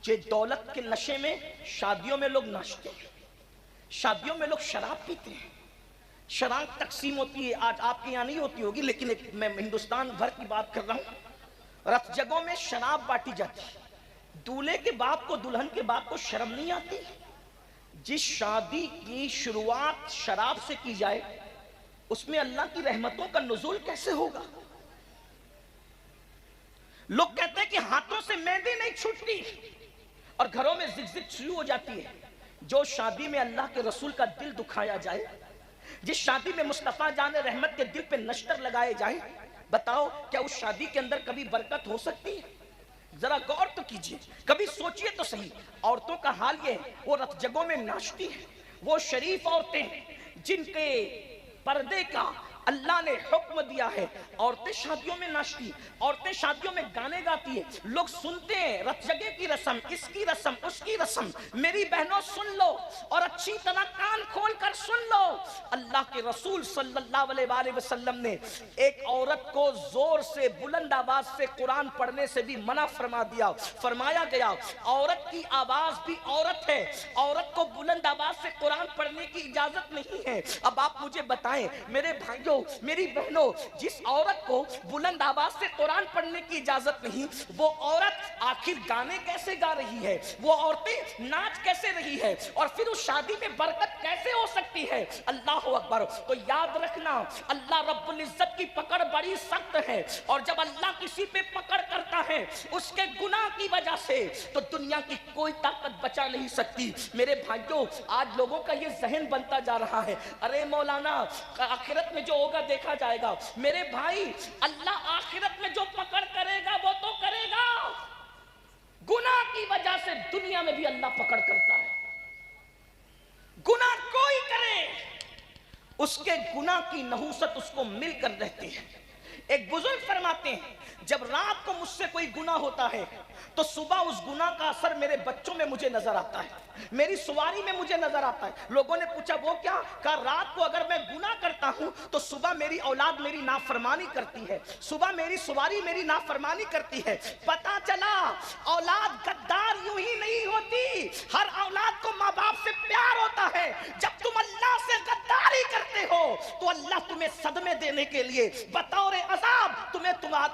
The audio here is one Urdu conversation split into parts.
یہ دولت کے نشے میں شادیوں میں لوگ ناچتے ہیں، شادیوں میں لوگ شراب پیتے ہیں، شراب تقسیم ہوتی ہے. آج آپ کے یہاں نہیں ہوتی ہوگی لیکن میں ہندوستان بھر کی بات کر رہا ہوں. رت جگہوں میں شراب بانٹی جاتی ہے. دولہے کے باپ کو دلہن کے باپ کو شرم نہیں آتی؟ جس شادی کی شروعات شراب سے کی جائے اس میں اللہ کی رحمتوں کا نزول کیسے ہوگا؟ لوگ کہتے ہیں کہ ہاتھوں سے مہندی نہیں چھوٹتی اور گھروں میں زگزگ شروع ہو جاتی ہے. جو شادی میں اللہ کے رسول کا دل دکھایا جائے، جس شادی میں مصطفیٰ جان رحمت کے دل پہ نشتر لگائے جائیں، بتاؤ کیا اس شادی کے اندر کبھی برکت ہو سکتی ہے؟ ذرا غور تو کیجئے، کبھی سوچئے تو صحیح. عورتوں کا حال یہ ہے، وہ رت جگہوں میں ناچتی ہیں. وہ شریف عورتیں جن کے پردے کا اللہ نے حکم دیا ہے، عورتیں شادیوں میں ناچتی، عورتیں شادیوں میں گانے گاتی ہیں. لوگ سنتے ہیں رت جگہ کی رسم، اس کی رسم، اس کی رسم. میری بہنوں سن لو اور اچھی طرح کان کھول کر سن لو. اللہ کے رسول صلی اللہ علیہ وآلہ وسلم نے ایک عورت کو زور سے بلند آواز سے قرآن پڑھنے سے بھی منع فرما دیا. فرمایا گیا عورت کی آواز بھی عورت ہے، عورت کو بلند آواز سے قرآن پڑھنے کی اجازت نہیں ہے. اب آپ مجھے بتائیں میرے بھائیوں، میری بہنوں، جس عورت کو بلند آواز سے قرآن پڑھنے کی اجازت نہیں، وہ عورت آخر گانے کیسے گا رہی ہے؟ وہ عورتیں ناچ کیسے رہی ہے؟ اور پھر اس شادی میں برکت کیسے ہو سکتی ہے؟ اللہ اکبر. تو یاد رکھنا اللہ رب العزت کی پکڑ بڑی سخت ہے، اور جب اللہ کسی پہ پکڑ کرتا ہے اس کے گناہ کی وجہ سے تو دنیا کی کوئی طاقت بچا نہیں سکتی. میرے بھائیوں، آج لوگوں کا یہ ذہن بنتا جا رہا ہے، ارے مولانا آخرت میں جو ہوگا دیکھا جائے گا. میرے بھائی، اللہ آخرت میں جو پکڑ کرے گا وہ تو کرے گا. گناہ کی وجہ سے دنیا میں بھی اللہ پکڑ کرتا ہے. گناہ کوئی کرے اس کے گناہ کی نحوست اس کو مل کر رہتی ہے. ایک بزرگ فرماتے ہیں جب رات کو مجھ سے کوئی گناہ ہوتا ہے تو صبح اس گناہ کا اثر میرے بچوں میں مجھے نظر آتا ہے، میری سواری میں مجھے نظر آتا ہے. لوگوں نے پوچھا وہ کیا؟ کہا رات کو اگر میں گناہ کرتا ہوں تو صبح میری اولاد میری نافرمانی کرتی ہے، صبح میری سواری میری نافرمانی کرتی ہے. پتا چلا اولاد غدار یوں ہی نہیں ہوتی، ہر اولاد کو ماں باپ سے پیار ہوتا ہے. جب تم اللہ سے غداری کرتے ہو تو اللہ تمہیں صدمے دینے کے لیے بطور عذاب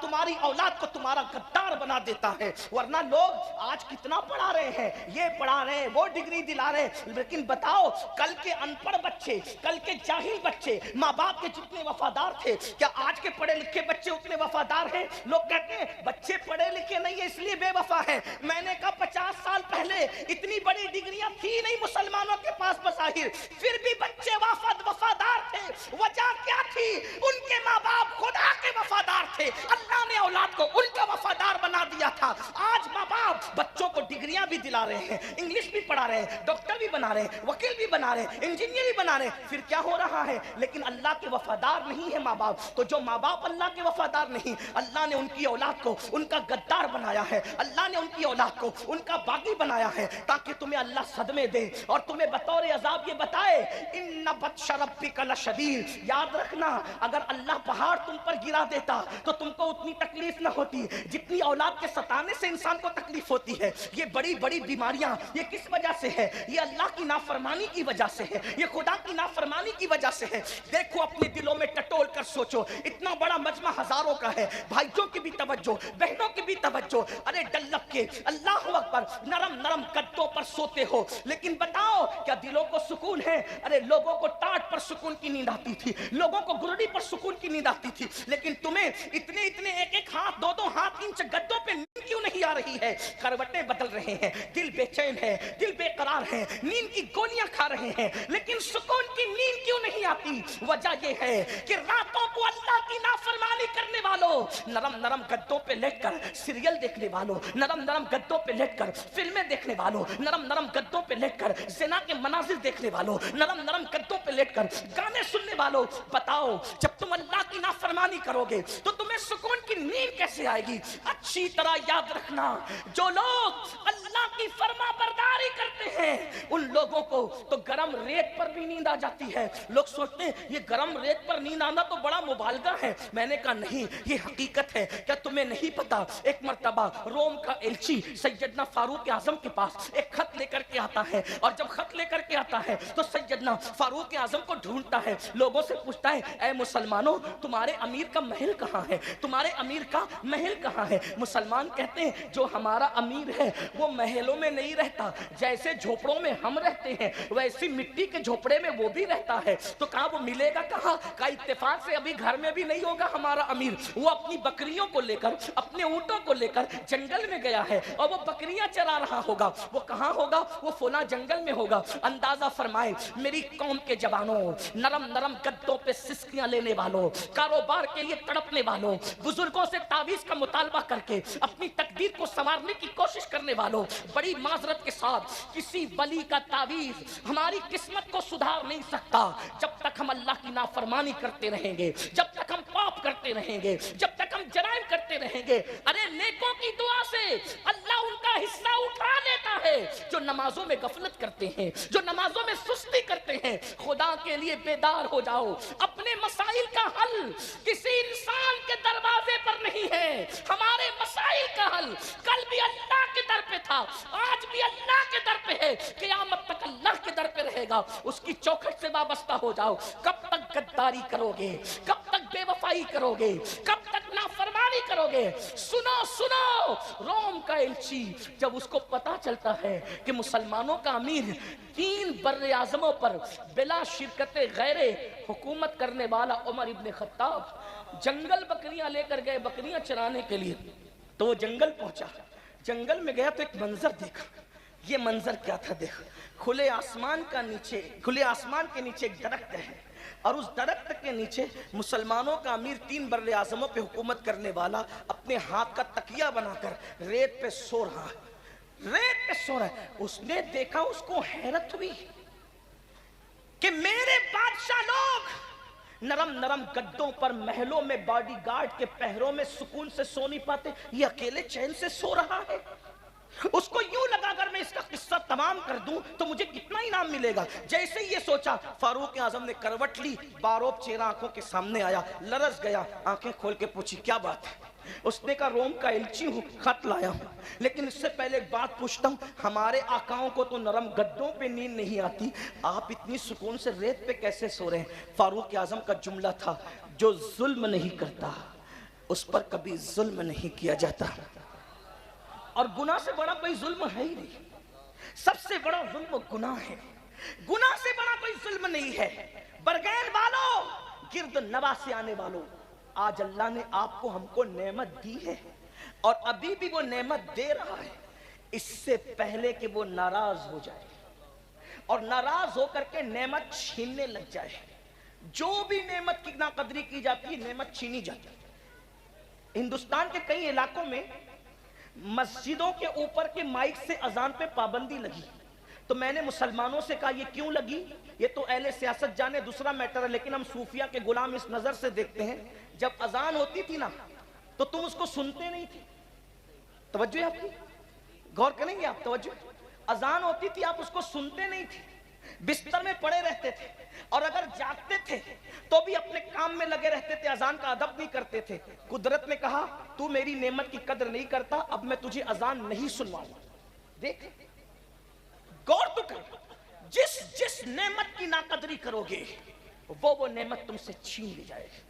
تمہاری اولاد کو تمہارا غدار بنا دیتا ہے. ورنہ لوگ آج کتنا پڑھا رہے ہیں، یہ پڑھا رہے ہیں، وہ ڈگری دلا رہے ہیں، لیکن بتاؤ کل کے ان پڑھ بچے، کل کے جاہل بچے ماں باپ کے جتنے وفادار تھے، کیا آج کے پڑھے لکھے بچے اتنے وفادار ہیں؟ لوگ کہتے ہیں بچے پڑھے لکھے نہیں ہیں اس لیے بے وفا ہیں. میں نے کہا 50 سال پہلے اتنی بڑی ڈگریاں تھی نہیں مسلمانوں کے پاس بظاہر، پھر بھی بچے وفادار تھے. وجہ کیا تھی؟ ان کے ماں باپ خدا کے وفادار تھے، اللہ نے اولاد کو ان کا وفادار بنا دیا تھا. آج ماں باپ بچوں کو ڈگریاں بھی دلا رہے ہیں، انگلش بھی پڑھا رہے ہیں، ڈاکٹر بھی بنا رہے ہیں، وکیل بھی بنا رہے ہیں، انجینئر بھی بنا رہے ہیں. پھر کیا ہو رہا ہے؟ لیکن اللہ کے وفادار نہیں ہے ماں باپ. تو جو ماں باپ اللہ کے وفادار نہیں، اللہ نے ان کی اولاد کو ان کا غدار بنایا ہے، اللہ نے ان کی اولاد کو ان کا باغی بنایا ہے تاکہ تمہیں اللہ صدمے دے اور تمہیں بطور عذاب یہ بتائے ان بطش ربک لشدید. یاد رکھنا اگر اللہ پہاڑ تم پر گرا دیتا تو تم کو اتنی تکلیف نہ ہوتی جتنی اولاد کے ستانے سے انسان کو تکلیف ہوتی ہے. یہ بڑی بڑی بیماریاں یہ کس وجہ سے ہے؟ یہ اللہ کی نافرمانی کی وجہ سے ہے، یہ خدا کی نافرمانی کی وجہ سے ہے. دیکھو اپنے دلوں میں ٹٹول کر سوچو، اتنا بڑا مجمع ہزاروں کا ہے، بھائیوں کی بھی توجہ، بہنوں کی بھی توجہ. ارے ڈلک کے اللہ اکبر نرم نرم گدوں پر سوتے ہو، لیکن بتاؤ کیا دلوں کو سکون ہے؟ ارے لوگوں کو ٹاٹ پر سکون کی نیند آتی تھی، لوگوں کو گرڑی پر سکون کی نیند آتی تھی، لیکن تمہیں اتنے اتنے ایک ایک ہاتھ دو دو ہاتھ انچ گدوں پہ نیند کیوں نہیں آ رہی ہے؟ کروٹیں بدل رہے ہیں، دل بے چین ہے، دل بے قرار ہے، نیند کی گولیاں کھا رہے ہیں، لیکن سکون کی نیند کیوں نہیں آتی؟ وجہ یہ ہے کہ راتوں کو اللہ کی نافرمانی کرنے والوں، نرم نرم گدوں پہ لیٹ کر سیریل دیکھنے والوں، نرم نرم گدوں پہ لیٹ کر فلمیں دیکھنے والوں، نرم نرم گدوں پہ لیٹ کر زنا کے مناظر دیکھنے والوں، نرم نرم گدوں پہ لیٹ کر گانے سننے والوں، بتاؤ جب تم اللہ کی نافرمانی کرو گے تو تمہیں سکون کی نیند کیسے آئے گی؟ اچھی طرح یاد رکھنا جو لوگ اللہ کی فرما برداری کرتے ہیں ان لوگوں کو تو گرم ریت پر بھی نیند آ جاتی ہے. لوگ سوچتے ہیں یہ گرم ریت پر نیند آنا تو بڑا مبالغہ ہے. میں نے کہا نہیں، یہ حقیقت ہے. کیا تمہیں نہیں پتا ایک مرتبہ روم کا ایلچی سیدنا فاروق اعظم کے پاس ایک خط لے کر کے آتا ہے، اور جب خط لے کر کے آتا ہے تو سیدنا فاروق اعظم کو ڈھونڈتا ہے، لوگوں سے پوچھتا ہے اے مسلمانوں تمہارے امیر کا محل کہاں ہے، تمہارے امیر کا محل کہاں ہے؟ مسلمان کہتے ہیں جو ہمارا امیر ہے وہ محلوں میں نہیں رہتا، جیسے جھوپڑوں میں ہم رہتے ہیں ویسی مٹی کے جھوپڑے میں وہ بھی رہتا ہے. تو کہا وہ ملے گا کہاں؟ کہا اتفاق سے ابھی گھر میں بھی نہیں ہوگا ہمارا امیر، وہ اپنی بکریوں کو لے کر اپنے اونٹوں کو لے کر جنگل میں گیا ہے اور وہ بکریاں چرا رہا ہوگا. وہ کہاں ہوگا؟ وہ فلاں جنگل میں ہوگا. اندازہ فرمائے میری قوم کے جوانوں، نرم نرم گدوں پہ سسکیاں لینے والوں، کاروبار کے لیے تڑپنے والوں، بزرگوں سے تعویذ کا مطالبہ کر کے اپنی تقدیر کو سنوارنے کی کوشش کرنے والوں، بڑی معذرت کے ساتھ کسی ولی کا تعویذ ہماری قسمت کو سدھار نہیں سکتا. جب تک ہم اللہ کی نافرمانی کرتے رہیں گے، جب تک ہم پاپ کرتے رہیں گے، جب تک ہم جرائم کرتے رہیں گے. ارے نیکوں کی دعا سے اللہ ان کا حصہ اٹھا لیتا ہے جو نمازوں میں غفلت کرتے ہیں، جو نمازوں میں سستی کرتے ہیں. خدا کے لیے بیدار ہو جاؤ. اپنے مسائل کا حل کسی انسان کے دروازے پر نہیں ہے. ہمارے مسائل کا حل کل بھی اللہ کے در پہ تھا، آج بھی اللہ کے در پہ ہے، قیامت تک اللہ کے در پہ رہے گا. اس کی چوکھٹ سے وابستہ ہو جاؤ. کب تک غداری کرو گے؟ کب تک بے وفائی کرو گے؟ کب تک نافرمانی کرو گے؟ سنو سنو، روم کا ایلچی جب اس کو پتا چلتا ہے کہ مسلمانوں کا امیر 3 بر اعظموں پر بلا شرکت غیر حکومت کرنے والا عمر ابن خطاب جنگل بکریاں لے کر گئے بکریاں چرانے کے لیے، تو وہ جنگل پہنچا. جنگل میں گیا تو ایک منظر دیکھا. یہ منظر کیا تھا؟ دیکھ، کھلے آسمان کے نیچے ایک درخت ہے، اور اس درخت کے نیچے مسلمانوں کا امیر 3 بر اعظموں پہ حکومت کرنے والا اپنے ہاتھ کا تکیہ بنا کر ریت پہ سو رہا ہے. ریت پہ سو رہا ہے. اس نے دیکھا، اس کو حیرت ہوئی کہ میرے بادشاہ لوگ نرم نرم گدوں پر محلوں میں باڈی گارڈ کے پہروں میں سکون سے سو نہیں پاتے، یہ اکیلے چین سے سو رہا ہے. اس کو یوں لگا اگر میں اس کا قصہ تمام کر دوں تو مجھے کتنا انعام ملے گا. جیسے ہی یہ سوچا فاروق اعظم نے کروٹ لی، باروب چہرہ آنکھوں کے سامنے آیا، لرز گیا، آنکھیں کھول کے پوچھی کیا بات ہے؟ اس نے کہا روم کا ایلچی ہوں، خط لایا ہوں، لیکن اس سے پہلے ایک بات پوچھتا ہوں، ہمارے آقاؤں کو تو نرم گدوں پہ نیند نہیں آتی، آپ اتنی سکون سے ریت پہ کیسے سو رہے ہیں؟ فاروق اعظم کا جملہ تھا جو ظلم نہیں کرتا اس پر کبھی ظلم نہیں کیا جاتا. اور گناہ سے بڑا کوئی ظلم ہے ہی نہیں. سب سے بڑا ظلم گناہ ہے. گناہ سے بڑا کوئی ظلم نہیں ہے. برگین والوں، گرد نواح سے آنے والوں، آج اللہ نے آپ کو ہم کو نعمت دی ہے اور ابھی بھی وہ نعمت دے رہا ہے. اس سے پہلے کہ وہ ناراض ہو جائے اور ناراض ہو کر کے نعمت چھیننے لگ جائے. جو بھی نعمت کی ناقدری کی جاتی ہے نعمت چھینی جاتی ہے. ہندوستان کے کئی علاقوں میں مسجدوں کے اوپر کے مائک سے اذان پہ پابندی لگی. تو میں نے مسلمانوں سے کہا یہ کیوں لگی؟ یہ تو اہل سیاست جانے، دوسرا میٹر ہے، لیکن ہم صوفیہ کے غلام اس نظر سے دیکھتے ہیں جب اذان ہوتی تھی نا تو تم اس کو سنتے نہیں تھے. توجہ ہے آپ کی؟ غور کریں گے آپ؟ توجہ. اذان ہوتی تھی آپ اس کو سنتے نہیں تھے، بستر میں پڑے رہتے تھے، اور اگر جاگتے تھے تو بھی اپنے کام میں لگے رہتے تھے، اذان کا ادب نہیں کرتے تھے. قدرت نے کہا تو میری نعمت کی قدر نہیں کرتا، اب میں تجھے اذان نہیں سنواؤں. دیکھ، غور تو کر، جس نعمت کی ناقدری کرو گے وہ نعمت تم سے چھین لی جائے گی.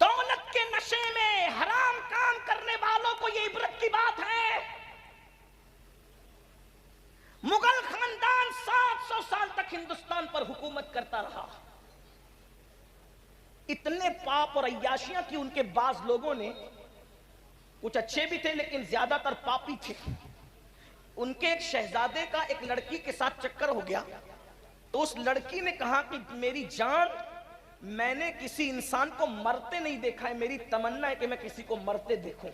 دولت کے نشے میں حرام کام کرنے والوں کو یہ عبرت کی بات ہے. مغل خاندان 700 سال تک ہندوستان پر حکومت کرتا رہا. اتنے پاپ اور عیاشیاں کی ان کے بعض لوگوں نے، کچھ اچھے بھی تھے لیکن زیادہ تر پاپی تھے، ان کے ایک شہزادے کا ایک لڑکی کے ساتھ چکر ہو گیا. تو اس لڑکی نے کہا کہ میری جان، میں نے کسی انسان کو مرتے نہیں دیکھا ہے، میری تمنا ہے کہ میں کسی کو مرتے دیکھوں.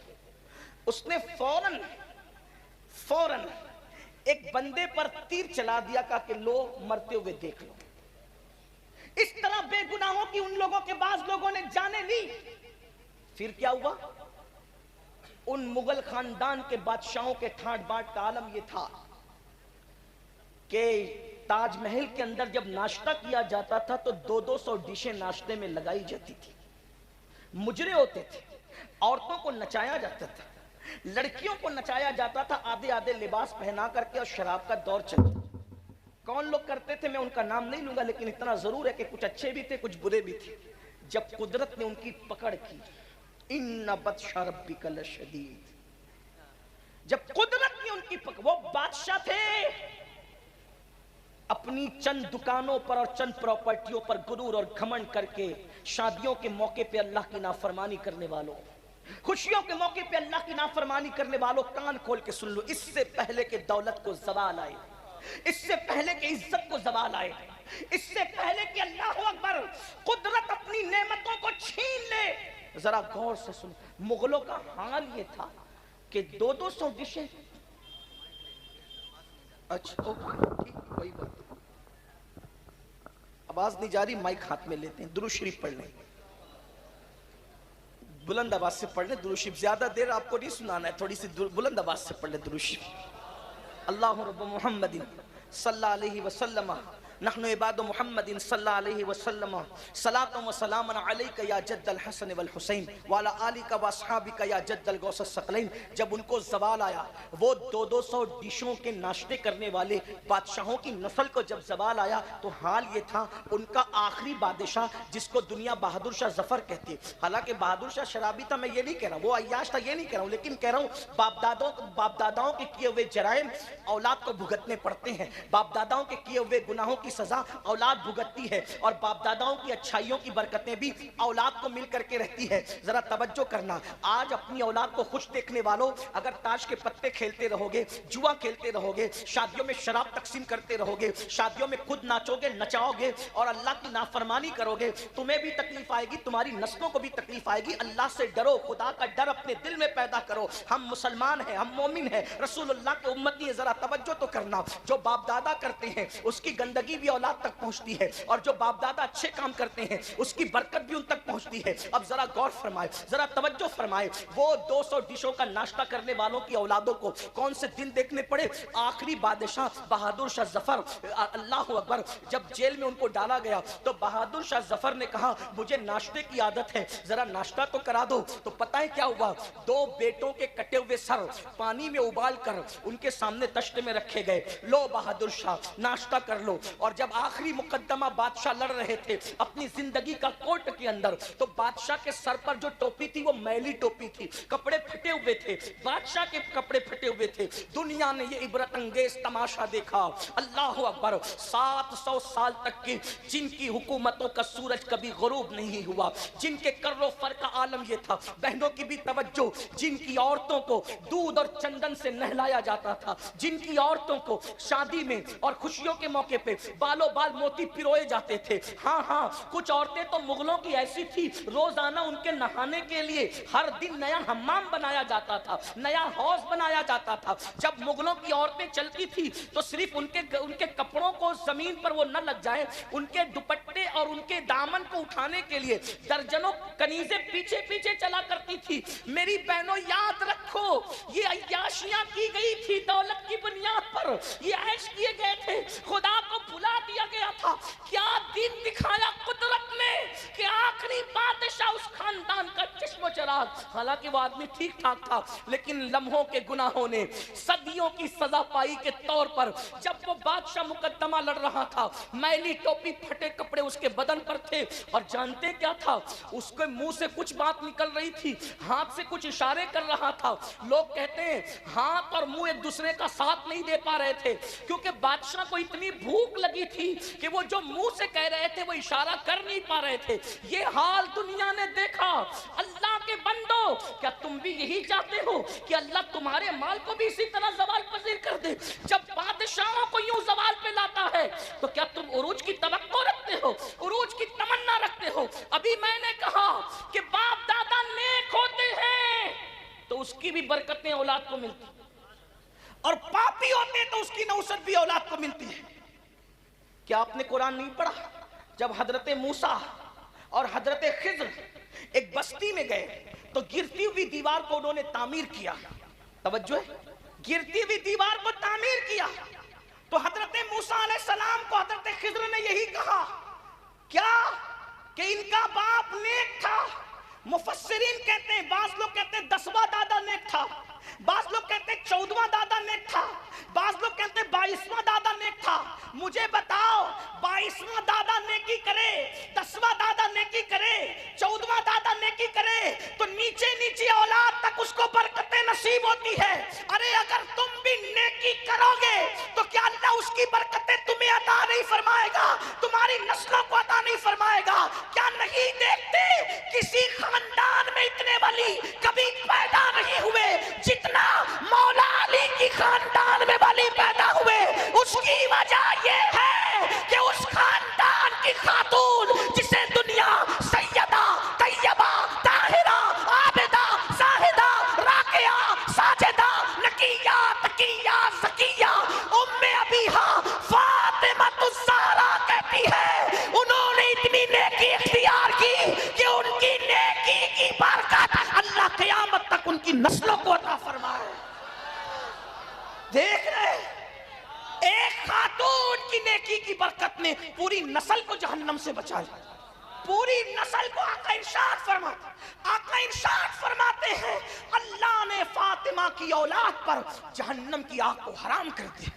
اس نے فوراً ایک بندے پر تیر چلا دیا، کہا کہ لو مرتے ہوئے دیکھ لو. اس طرح بے گناہوں کی ان لوگوں کے بعض لوگوں نے جانیں لی. پھر کیا ہوا؟ ان مغل خاندان کے بادشاہوں کے ٹھاٹ باٹ کا عالم یہ تھا کہ تاج محل کے اندر جب ناشتہ کیا جاتا تھا تو 200 ڈشیں ناشتے میں لگائی جاتی تھی، مجرے ہوتے تھے، عورتوں کو نچایا جاتا تھا، لڑکیوں کو نچایا جاتا تھا آدھے آدھے لباس پہنا کر کے، اور شراب کا دور چلتا تھا۔ کون لوگ کرتے تھے میں ان کا نام نہیں لوں گا، لیکن اتنا ضرور ہے کہ کچھ اچھے بھی تھے کچھ برے بھی تھے۔ جب قدرت نے ان کی پکڑ کی، ان بطش ربک لشدید، جب قدرت نے ان کی پکڑ، وہ بادشاہ تھے، اپنی چند دکانوں پر اور چند پراپرٹیوں پر غرور اور گھمنڈ کر کے شادیوں کے موقع پہ اللہ کی نافرمانی کرنے والوں، خوشیوں کے موقع پہ اللہ کی نافرمانی کرنے والوں، کان کھول کے سن لو، اس سے پہلے کہ دولت کو زوال آئے، اس سے پہلے کہ عزت کو زوال آئے، اس سے پہلے کہ اللہ اکبر قدرت اپنی نعمتوں کو چھین لے، ذرا غور سے سن، مغلوں کا حال یہ تھا کہ 200 ڈشیں، اچھا ٹھیک، کوئی بات نہیں، آواز نہیں جا رہی، مائک ہاتھ میں لیتے ہیں، درود شریف پڑھ لیں، بلند آواز سے پڑھ لیں درود شریف، زیادہ دیر آپ کو نہیں سنانا ہے، تھوڑی سی بلند آواز سے پڑھ لیں درود شریف۔ اللہ رب محمد صلی اللہ علیہ وسلم نحن عباد محمد صلی اللہ علیہ وسلم صلاۃ و سلام علیک یا جد الحسن والحسین وعلی آلک و اصحابک یا جد الغوث الثقلین۔ جب ان کو زوال آیا، وہ 200 ڈشوں کے ناشتے کرنے والے بادشاہوں کی نسل کو جب زوال آیا تو حال یہ تھا، ان کا آخری بادشاہ جس کو دنیا بہادر شاہ ظفر کہتی ہے، حالانکہ بہادر شاہ شرابی تھا، میں یہ نہیں کہہ رہا ہوں، وہ عیاش تھا، یہ نہیں کہہ رہا ہوں، لیکن کہہ رہا ہوں باپ داداؤں کے کیے ہوئے جرائم اولاد کو بھگتنے پڑتے ہیں، باپ داداؤں کے کیے ہوئے گناہوں کی سزا اولاد بھگتتی ہے، اور باپ داداؤں کی اچھائیوں کی برکتیں بھی اولاد کو مل کر کے رہتی ہے۔ ذرا توجہ کرنا، آج اپنی اولاد کو خوش دیکھنے والوں، اگر تاش کے پتے کھیلتے رہو گے، جوا کھیلتے رہو گے، شادیوں میں شراب تقسیم کرتے رہو گے، شادیوں میں خود ناچو گے، نچاؤ گے اور اللہ کی نافرمانی کرو گے، تمہیں بھی تکلیف آئے گی، تمہاری نسلوں کو بھی تکلیف آئے گی۔ اللہ سے ڈرو، خدا کا ڈر اپنے دل میں پیدا کرو۔ ہم مسلمان ہیں، ہم مومن ہیں، رسول اللہ کے امتی ہیں، ذرا توجہ تو کرنا، جو باپ دادا کرتے ہیں اس کی گندگی بھی اولاد تک پہنچتی ہے، اور جو باپ دادا اچھے کام کرتے ہیں اس کی برکت بھی ان تک پہنچتی ہے۔ اب ذرا غور فرمائے، ذرا توجہ فرمائے، وہ 200 ڈشوں کا ناشتہ کرنے والوں کی اولادوں کو کون سے دن دیکھنے پڑے؟ آخری بادشاہ بہادر شاہ ظفر، اللہ اکبر، جب جیل میں ان کو ڈالا گیا تو بہادر شاہ ظفر نے کہا مجھے ناشتے کی عادت ہے، ذرا ناشتہ تو کرا دو۔ تو پتہ ہے کیا ہوا؟ 2 بیٹوں کے کٹے ہوئے سر پانی میں ابال کر ان کے سامنے تشتے میں رکھے گئے، لو بہادر شاہ ناشتہ کر لو۔ اور جب آخری مقدمہ بادشاہ لڑ رہے تھے اپنی زندگی کا کورٹ کے اندر، تو بادشاہ کے سر پر جو ٹوپی تھی وہ میلی ٹوپی تھی، کپڑے پھٹے ہوئے تھے، بادشاہ کے کپڑے پھٹے ہوئے تھے۔ دنیا نے یہ عبرت انگیز تماشا دیکھا، اللہ اکبر، 700 سال تک کی جن کی حکومتوں کا سورج کبھی غروب نہیں ہوا، جن کے کر و فر کا عالم یہ تھا، بہنوں کی بھی توجہ، جن کی عورتوں کو دودھ اور چندن سے نہلایا جاتا تھا، جن کی عورتوں کو شادی میں اور خوشیوں کے موقع پہ بالوں بال موتی پروئے جاتے تھے۔ ہاں کچھ عورتیں تو مغلوں کی ایسی تھی، روزانہ ان کے نہانے کے لیے ہر دن نیا حمام بنایا جاتا تھا، نیا حوض بنایا جاتا تھا۔ جب مغلوں کی عورتیں چلتی تھی تو صرف ان کے کپڑوں کو زمین پر وہ نہ لگ جائے، ان کے دوپٹے اور ان کے دامن کو اٹھانے کے لیے درجنوں کنیزیں پیچھے پیچھے چلا کرتی تھی۔ میری بہنوں یاد رکھو، یہ عیاشیاں کی گئی تھی دولت کی بنیاد پر، یہ عیش کیے گئے تھے، خدا کو بھلا دیا گیا تھا۔ کیا دن دکھایا قدرت نے کہ آخری بادشاہ اس خاندان کا چشم و چراغ، حالانکہ وہ آدمی ٹھیک ٹھاک تھا لیکن لمحوں کے گناہوں نے صدیوں کی سزا پائی کے طور پر جب وہ بادشاہ مقدمہ لڑ رہا تھا، میلی ٹوپی پھٹے کپڑے اس کے بدن پر تھے، اور جانتے کیا تھا؟ اس کے منہ سے کچھ بات نکل رہی تھی، ہاتھ سے کچھ اشارے کر رہا تھا۔ لوگ کہتے ہیں ہاتھ اور منہ ایک دوسرے کا ساتھ نہیں دے پا رہے تھے، کیونکہ بادشاہ کو اتنی بھوک لگی تھی کہ وہ جو منہ سے کہہ رہے تھے وہ اشارہ کر نہیں پا رہے تھے۔ یہ حال دنیا نے دیکھا۔ اللہ کے بندو، کیا تم بھی یہی چاہتے ہو کہ اللہ تمہارے مال کو بھی اسی طرح زوال پذیر کر دے؟ جب بادشاہوں کو یوں زوال پہ لاتا ہے تو کیا تم عروج کی توقع رکھتے ہو، عروج کی تمنا رکھتے ہو؟ ابھی میں نے کہا کہ باپ دادا نیک ہوتے ہیں تو اس کی بھی برکتیں اولاد کو ملتی، اور پاپی ہوتے ہیں تو اس کی نوسط بھی اولاد کو ملتی ہے۔ کیا آپ نے قرآن نہیں پڑھا؟ جب حضرت موسیٰ اور حضرت خضر ایک بستی میں گئے تو گرتی ہوئی دیوار کو انہوں نے تعمیر کیا، توجہ ہے، گرتی ہوئی دیوار کو تعمیر کیا، تو حضرت موسیٰ علیہ السلام کو حضرت خضر نے یہی کہا کیا کہ ان کا باپ نیک تھا. مفسرین کہتے ہیں, بعض لوگ کہتے ہیں 10واں دادا نیک تھا, بعض لوگ کہتے ہیں 14واں دادا نیک تھا, بعض لوگ کہتے ہیں 22واں دادا نیک تھا. مجھے بتاؤ 22واں دادا نیکی کرے, 10واں دادا نیکی کرے, 14واں دادا نیکی کرے تو نیچے نیچے اولاد تک اس کو برکتیں نصیب ہوتی ہے. ارے اگر تم بھی نیکی کرو گے تو کیا اللہ اس کی برکتیں تمہیں عطا نہیں فرمائے گا, تمہاری نسلوں کو عطا نہیں فرمائے گا؟ کیا نہیں دیکھتے کسی خاندان میں اتنے ولی کبھی پیدا نہیں ہوئے جتنا مولا علی کی خاندان میں ولی پیدا ہوئے؟ اس کی وجہ یہ ہے کہ اس خاندان کی خاتون جسے دنیا سیدہ طیبہ طاہرہ عابدہ زاہدہ راکعہ ساجدہ نقیہ تقیہ زکیہ ام ابیہا فاطمہ الزہرا کہتی ہے, انہوں نے اتنی نیکی اختیار کی کہ ان کی نیکی کی برکت اللہ قیامت تک ان کی نسلوں کو عطا فرمائے. دیکھ رہے ایک خاتون کی نیکی کی برکت نے پوری نسل کو جہنم سے بچا لیا, پوری نسل کو. آقا ارشاد فرماتے ہیں اللہ نے فاطمہ کی اولاد پر جہنم کی آگ کو حرام کر دیا.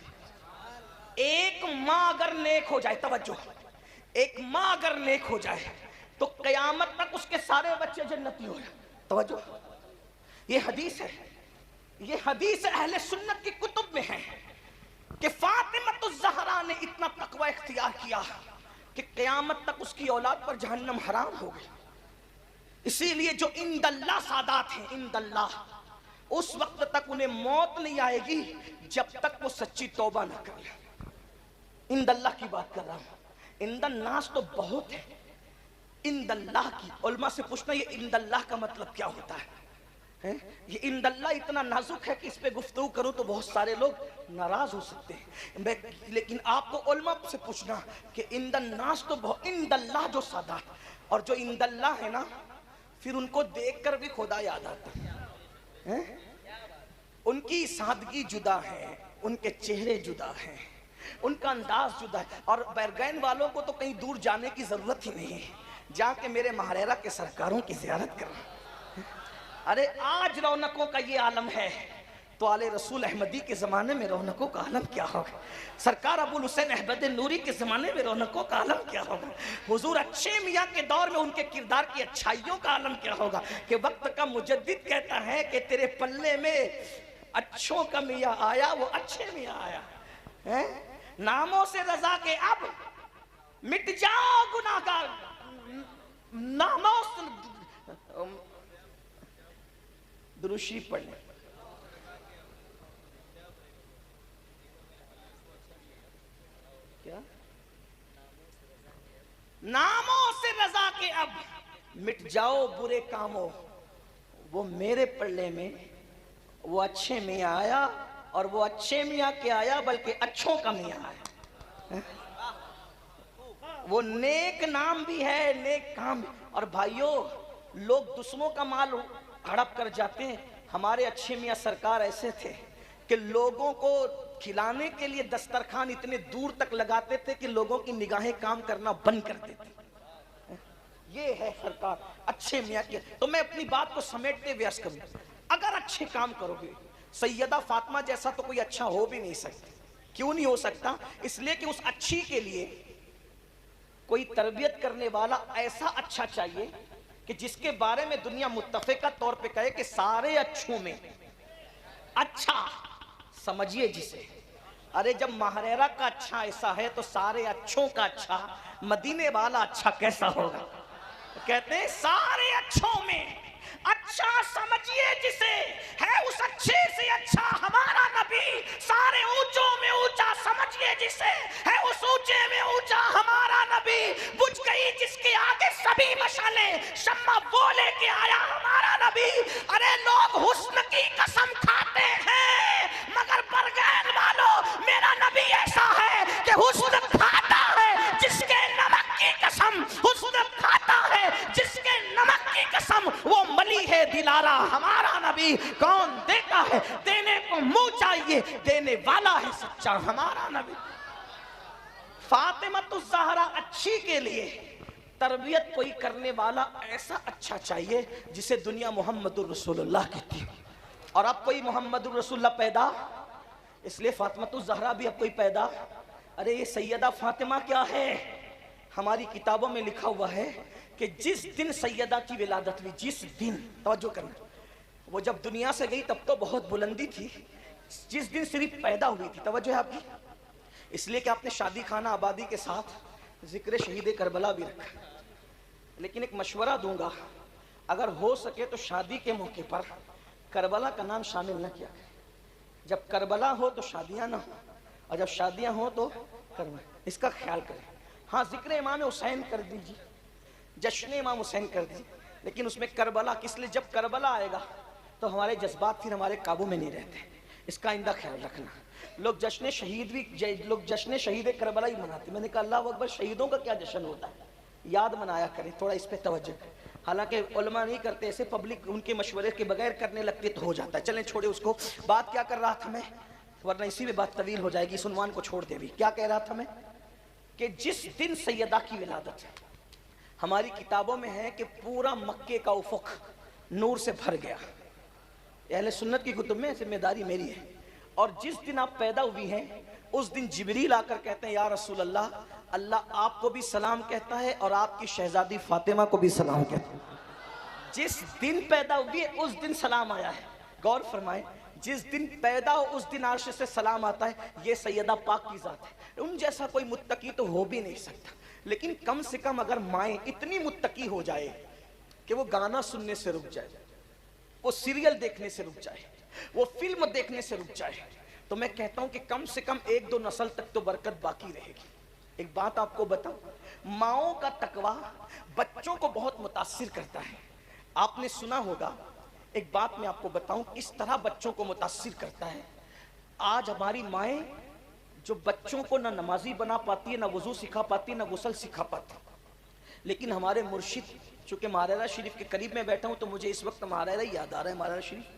ایک ماں اگر نیک ہو جائے, توجہ, ایک ماں اگر نیک ہو جائے تو قیامت تک اس کے سارے بچے جنتی ہو جائیں. توجہ, یہ حدیث ہے, یہ حدیث اہل سنت کی کتب میں ہے کہ فاطمہ الزہرا نے اتنا تقوی اختیار کیا کہ قیامت تک اس کی اولاد پر جہنم حرام ہو گئی. اسی لیے جو عند اللہ سادات ہیں, عند اللہ, اس وقت تک انہیں موت نہیں آئے گی جب تک وہ سچی توبہ نہ کر لیں. عند اللہ کی بات کر رہا ہوں, عند الناس تو بہت ہے, عند اللہ کی. علماء سے پوچھنا یہ عند اللہ کا مطلب کیا ہوتا ہے؟ یہ عند اللہ اتنا نازک ہے کہ اس پہ گفتگو کروں تو بہت سارے لوگ ناراض ہو سکتے ہیں, لیکن آپ کو علماء سے پوچھنا کہ عند الناس تو بہت, عند اللہ جو سادات, اور جو عند اللہ ہے نا پھر ان کو دیکھ کر بھی خدا یاد آتا ہے. ان کی سادگی جدا ہے, ان کے چہرے جدا ہیں, ان کا انداز جدا ہے. اور بیرگین والوں کو تو کہیں دور جانے کی ضرورت ہی نہیں ہے, جا کے میرے ماہریرہ کے سرکاروں کی زیارت کرنا. ارے آج رونقوں کا یہ عالم ہے تو آل رسول احمدی کے زمانے میں رونقوں کا عالم کیا ہوگا, سرکار ابو الحسین احمد نوری کے زمانے میں رونقوں کا عالم کیا ہوگا, حضور اچھے میاں کے دور میں ان کے کردار کی اچھائیوں کا عالم کیا ہوگا. کہ وقت کا مجدد کہتا ہے کہ تیرے پلے میں اچھوں کا میاں آیا, وہ اچھے میاں آیا. ناموں سے رضا کے اب مٹ جاؤ گناہ کا, ناموں سے درود شریف پڑھ لیں. کیا ناموں سے رضا کے اب مٹ جاؤ برے کاموں, وہ میرے پلے میں وہ اچھے میاں آیا, اور وہ اچھے میاں کے آیا بلکہ اچھوں کا میاں آیا. وہ نیک نام بھی ہے, نیک کام بھی. اور بھائیوں, لوگ دوسروں کا مال ہڑپ کر جاتے ہیں, ہمارے اچھے میاں سرکار ایسے تھے کہ لوگوں کو کھلانے کے لیے دسترخوان اتنے دور تک لگاتے تھے کہ لوگوں کی نگاہیں کام کرنا بند کر دیتی. یہ ہے سرکار اچھے میاں کے. تو میں اپنی بات کو سمیٹتے ہوئے عرض کروں, اگر اچھے کام کرو گے, سیدہ فاطمہ جیسا تو کوئی اچھا ہو بھی نہیں سکتا. کیوں نہیں ہو سکتا؟ اس لیے کہ اس اچھی کے لیے کوئی تربیت کرنے والا ایسا اچھا چاہیے کہ جس کے بارے میں دنیا متفقہ طور پہ کہے کہ سارے اچھوں میں اچھا سمجھیے جسے. ارے جب ماہریرہ کا اچھا ایسا ہے تو سارے اچھوں کا اچھا مدینے والا اچھا کیسا ہوگا؟ کہتے ہیں سارے اچھوں میں اچھا سمجھیے جسے, ہے اس اچھے سے اچھا ہمارا نبی. سارے اونچوں میں اونچا سمجھیے جسے, ہے اس اونچے میں اونچا ہمارا نبی. بجھ گئی جس کے آگے سبھی مشعلیں, شمع وہ لے کے آیا ہمارا نبی. ارے لوگ حسن کی قسم کھاتے ہیں مگر برگین والوں میرا نبی ایسا ہے کہ حسن کھاتا ہے جس کے نمک کی قسم, حسن کھاتا ہے جس کے نمک کی قسم, وہ ملی ہے دلارا ہمارا نبی. کون دیتا ہے دینے کو کو منہ چاہیے، دینے والا ہے سچا ہمارا نبی۔ فاطمہ الزہرا اچھی کے لیے تربیت کوئی کرنے والا ایسا اچھا چاہیے جسے دنیا محمد الرسول اللہ کہتی ہے، اور اب کوئی محمد الرسول اللہ پیدا، اس لیے فاطمہ الزہرا بھی اب کوئی پیدا۔ ارے یہ سیدہ فاطمہ کیا ہے؟ ہماری کتابوں میں لکھا ہوا ہے کہ جس دن سیدہ کی ولادت ہوئی، جس دن، توجہ کرنا، وہ جب دنیا سے گئی تب تو بہت بلندی تھی، جس دن صرف پیدا ہوئی تھی، توجہ ہے آپ کی، اس لیے کہ آپ نے شادی خانہ آبادی کے ساتھ ذکر شہید کربلا بھی رکھا۔ لیکن ایک مشورہ دوں گا، اگر ہو سکے تو شادی کے موقع پر کربلا کا نام شامل نہ کیا کریں۔ جب کربلا ہو تو شادیاں نہ ہو، اور جب شادیاں ہوں تو کربلا، اس کا خیال کریں۔ ہاں ذکر امام حسین کر دیجیے، جشن امام حسین کر دیجیے، لیکن اس میں کربلا کس لیے؟ جب کربلا آئے گا تو ہمارے جذبات پھر ہمارے قابو میں نہیں رہتے، اس کا آئندہ خیال رکھنا۔ لوگ جشن شہید کربلا ہی مناتے، میں نے کہا اللہ اکبر، شہیدوں کا کیا جشن ہوتا ہے، یاد منایا کریں، تھوڑا اس پہ توجہ کریں۔ حالانکہ علماء نہیں کرتے ایسے، پبلک ان کے مشورے کے بغیر کرنے لگتے تو ہو جاتا ہے۔ چلیں چھوڑے اس کو، بات کیا کر رہا تھا میں، ورنہ اسی میں بات طویل ہو جائے گی، اس عنوان کو چھوڑ دے بھی۔ کیا کہہ رہا تھا میں کہ جس دن سیدہ کی ولادت ہے، ہماری کتابوں میں ہے کہ پورا مکے کا افق نور سے بھر گیا، اہل سنت کی کتب میں، ذمہ داری میری ہے۔ اور جس دن آپ پیدا ہوئی ہیں اس دن جبریل آ کر کہتے ہیں یا رسول اللہ، اللہ آپ کو بھی سلام کہتا ہے اور آپ کی شہزادی فاطمہ کو بھی سلام کہتا ہے۔ جس دن پیدا ہوئی ہے اس دن سلام آیا ہے، غور فرمائیں، جس دن پیدا ہو اس دن عرش سے سلام آتا ہے۔ یہ سیدہ پاک کی ذات ہے، ان جیسا کوئی متقی تو ہو بھی نہیں سکتا، لیکن کم سے کم اگر مائیں اتنی متقی ہو جائے کہ وہ گانا سننے سے رک جائے، وہ سیریل دیکھنے سے رک جائے، وہ فلم دیکھنے سے رک جائے، تو میں کہتا ہوں کہ کم سے کم 1-2 نسل تک تو برکت باقی رہے گی۔ ایک بات آپ کو بتاؤں، ماؤں کا تقویٰ بچوں کو بہت متاثر کرتا ہے۔ آپ نے سنا ہوگا، ایک بات میں آپ کو بتاؤں کس طرح بچوں کو متاثر کرتا ہے۔ آج ہماری مائیں جو بچوں کو نہ نمازی بنا پاتی ہے، نہ وضو سکھا پاتی ہے، نہ غسل سکھا پاتی، لیکن ہمارے مرشد، چونکہ ماریرہ شریف کے قریب میں بیٹھا ہوں تو مجھے اس وقت ماریرہ یاد آ رہا ہے، ماریرہ شریف